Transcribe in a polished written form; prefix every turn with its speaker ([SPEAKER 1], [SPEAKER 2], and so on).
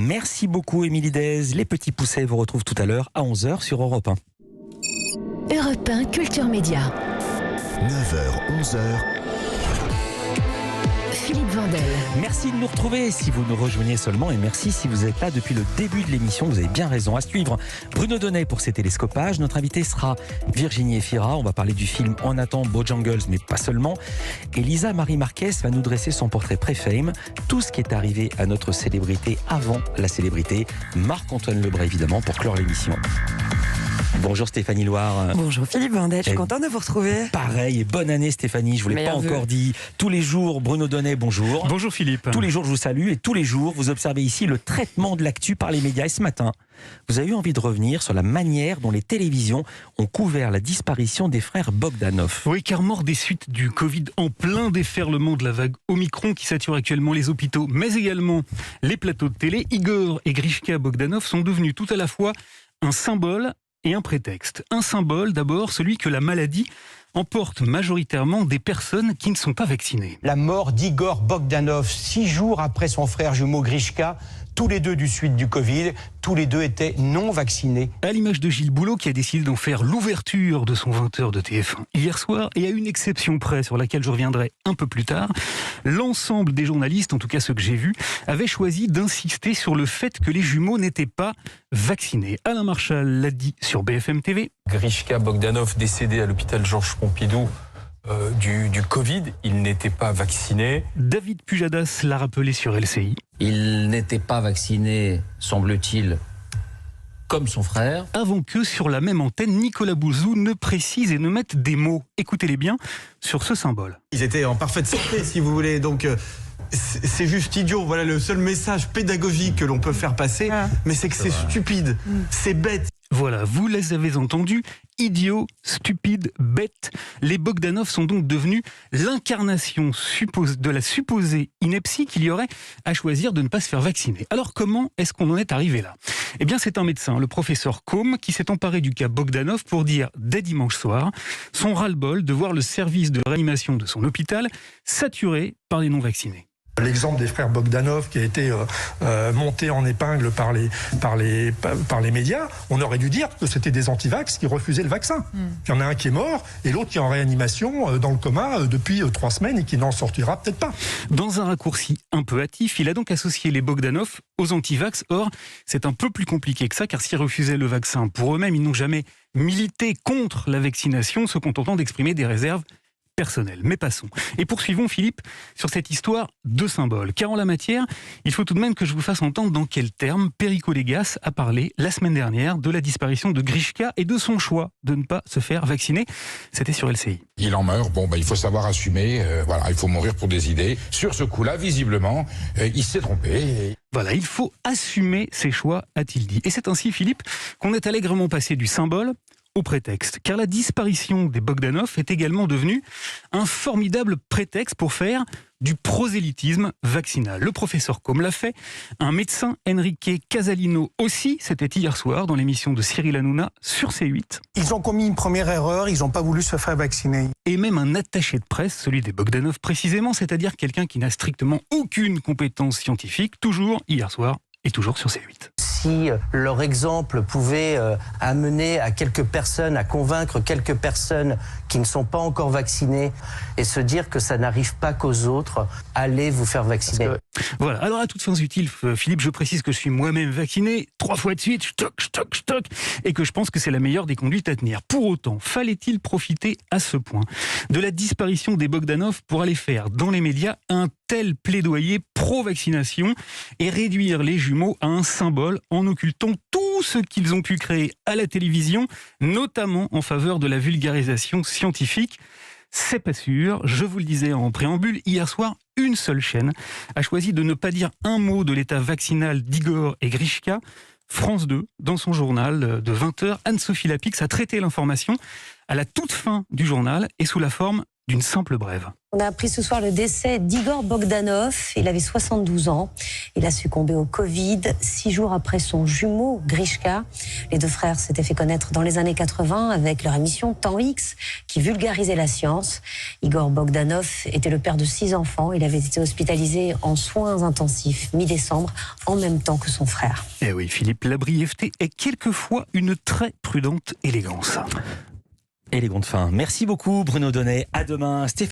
[SPEAKER 1] Merci beaucoup Émilie Dez. Les petits poussets vous retrouvent tout à l'heure à 11h sur Europe 1.
[SPEAKER 2] Europe 1 Culture Média.
[SPEAKER 3] 9h, 11h.
[SPEAKER 2] Philippe Vandel.
[SPEAKER 1] Merci de nous retrouver si vous nous rejoignez seulement et merci si vous êtes là depuis le début de l'émission. Vous avez bien raison. À suivre, Bruno Donnet pour ses télescopages. Notre invité sera Virginie Efira. On va parler du film On attend Bojangles, mais pas seulement. Et Lisa Marie Marquez va nous dresser son portrait pré-fame. Tout ce qui est arrivé à notre célébrité avant la célébrité. Marc-Antoine Lebray, évidemment, pour clore l'émission. Bonjour Stéphanie Loire.
[SPEAKER 4] Bonjour Philippe Vandel, je suis contente de vous retrouver.
[SPEAKER 1] Pareil, et bonne année Stéphanie, je vous l'ai pas encore dit. Tous les jours, Bruno Donnet, bonjour.
[SPEAKER 5] Bonjour Philippe.
[SPEAKER 1] Tous les jours, je vous salue et tous les jours, vous observez ici le traitement de l'actu par les médias. Et ce matin, vous avez eu envie de revenir sur la manière dont les télévisions ont couvert la disparition des frères Bogdanov.
[SPEAKER 5] Oui, car mort des suites du Covid en plein déferlement de la vague Omicron qui sature actuellement les hôpitaux, mais également les plateaux de télé, Igor et Grishka Bogdanov sont devenus tout à la fois un symbole et un prétexte. Un symbole d'abord, celui que la maladie emporte majoritairement des personnes qui ne sont pas vaccinées.
[SPEAKER 6] La mort d'Igor Bogdanov, 6 jours après son frère jumeau Grishka, tous les deux du suite du Covid, tous les deux étaient non vaccinés.
[SPEAKER 5] À l'image de Gilles Boulot qui a décidé d'en faire l'ouverture de son 20h de TF1 hier soir, et à une exception près sur laquelle je reviendrai un peu plus tard, l'ensemble des journalistes, en tout cas ceux que j'ai vus, avaient choisi d'insister sur le fait que les jumeaux n'étaient pas vaccinés. Alain Marchal l'a dit sur BFM TV.
[SPEAKER 7] Grishka Bogdanov, décédé à l'hôpital Georges Pompidou du Covid, il n'était pas vacciné.
[SPEAKER 5] David Pujadas l'a rappelé sur LCI.
[SPEAKER 8] Il n'était pas vacciné, semble-t-il, comme son frère.
[SPEAKER 5] Avant que, sur la même antenne, Nicolas Bouzou ne précise et ne mette des mots, écoutez-les bien, sur ce symbole.
[SPEAKER 9] Ils étaient en parfaite santé, si vous voulez, donc c'est juste idiot. Voilà le seul message pédagogique que l'on peut faire passer, mais c'est que c'est stupide, c'est bête.
[SPEAKER 5] Voilà, vous les avez entendus, idiots, stupides, bêtes. Les Bogdanov sont donc devenus l'incarnation de la supposée ineptie qu'il y aurait à choisir de ne pas se faire vacciner. Alors comment est-ce qu'on en est arrivé là ? Eh bien c'est un médecin, le professeur Combe, qui s'est emparé du cas Bogdanov pour dire dès dimanche soir son ras-le-bol de voir le service de réanimation de son hôpital saturé par les non-vaccinés.
[SPEAKER 10] L'exemple des frères Bogdanov qui a été monté en épingle par les médias, on aurait dû dire que c'était des antivax qui refusaient le vaccin. Il y en a un qui est mort et l'autre qui est en réanimation dans le coma depuis 3 semaines et qui n'en sortira peut-être pas.
[SPEAKER 5] Dans un raccourci un peu hâtif, il a donc associé les Bogdanov aux antivax. Or, c'est un peu plus compliqué que ça, car s'ils refusaient le vaccin pour eux-mêmes, ils n'ont jamais milité contre la vaccination, se contentant d'exprimer des réserves personnel. Mais passons. Et poursuivons, Philippe, sur cette histoire de symboles. Car en la matière, il faut tout de même que je vous fasse entendre dans quels termes Perico Légas a parlé la semaine dernière de la disparition de Grishka et de son choix de ne pas se faire vacciner. C'était sur LCI.
[SPEAKER 11] Il en meurt, il faut savoir assumer, il faut mourir pour des idées. Sur ce coup-là, visiblement, il s'est trompé.
[SPEAKER 5] Voilà, il faut assumer ses choix, a-t-il dit. Et c'est ainsi, Philippe, qu'on est allègrement passé du symbole au prétexte, car la disparition des Bogdanov est également devenue un formidable prétexte pour faire du prosélytisme vaccinal. Le professeur Combe l'a fait, un médecin, Enrique Casalino aussi, c'était hier soir dans l'émission de Cyril Hanouna sur C8.
[SPEAKER 12] Ils ont commis une première erreur, ils n'ont pas voulu se faire vacciner.
[SPEAKER 5] Et même un attaché de presse, celui des Bogdanov précisément, c'est-à-dire quelqu'un qui n'a strictement aucune compétence scientifique, toujours hier soir et toujours sur C8.
[SPEAKER 13] Si leur exemple pouvait amener à quelques personnes, à convaincre quelques personnes qui ne sont pas encore vaccinées et se dire que ça n'arrive pas qu'aux autres, allez vous faire vacciner.
[SPEAKER 5] Voilà, alors à toutes fins utiles, Philippe, je précise que je suis moi-même vacciné 3 fois de suite, stock, et que je pense que c'est la meilleure des conduites à tenir. Pour autant, fallait-il profiter à ce point de la disparition des Bogdanov pour aller faire dans les médias un tel plaidoyer pro-vaccination et réduire les jumeaux à un symbole en occultant tout ce qu'ils ont pu créer à la télévision, notamment en faveur de la vulgarisation scientifique? C'est pas sûr, je vous le disais en préambule, hier soir, une seule chaîne a choisi de ne pas dire un mot de l'état vaccinal d'Igor et Grishka. France 2, dans son journal de 20h, Anne-Sophie Lapix a traité l'information à la toute fin du journal et sous la forme d'une simple brève.
[SPEAKER 14] On a appris ce soir le décès d'Igor Bogdanov. Il avait 72 ans. Il a succombé au Covid 6 jours après son jumeau Grishka. Les deux frères s'étaient fait connaître dans les années 80 avec leur émission Temps X qui vulgarisait la science. Igor Bogdanov était le père de 6 enfants. Il avait été hospitalisé en soins intensifs mi-décembre en même temps que son frère.
[SPEAKER 5] Eh oui, Philippe, la brièveté est quelquefois une très prudente élégance.
[SPEAKER 1] Élégante fin. Merci beaucoup Bruno Donnet. À demain. Stéphane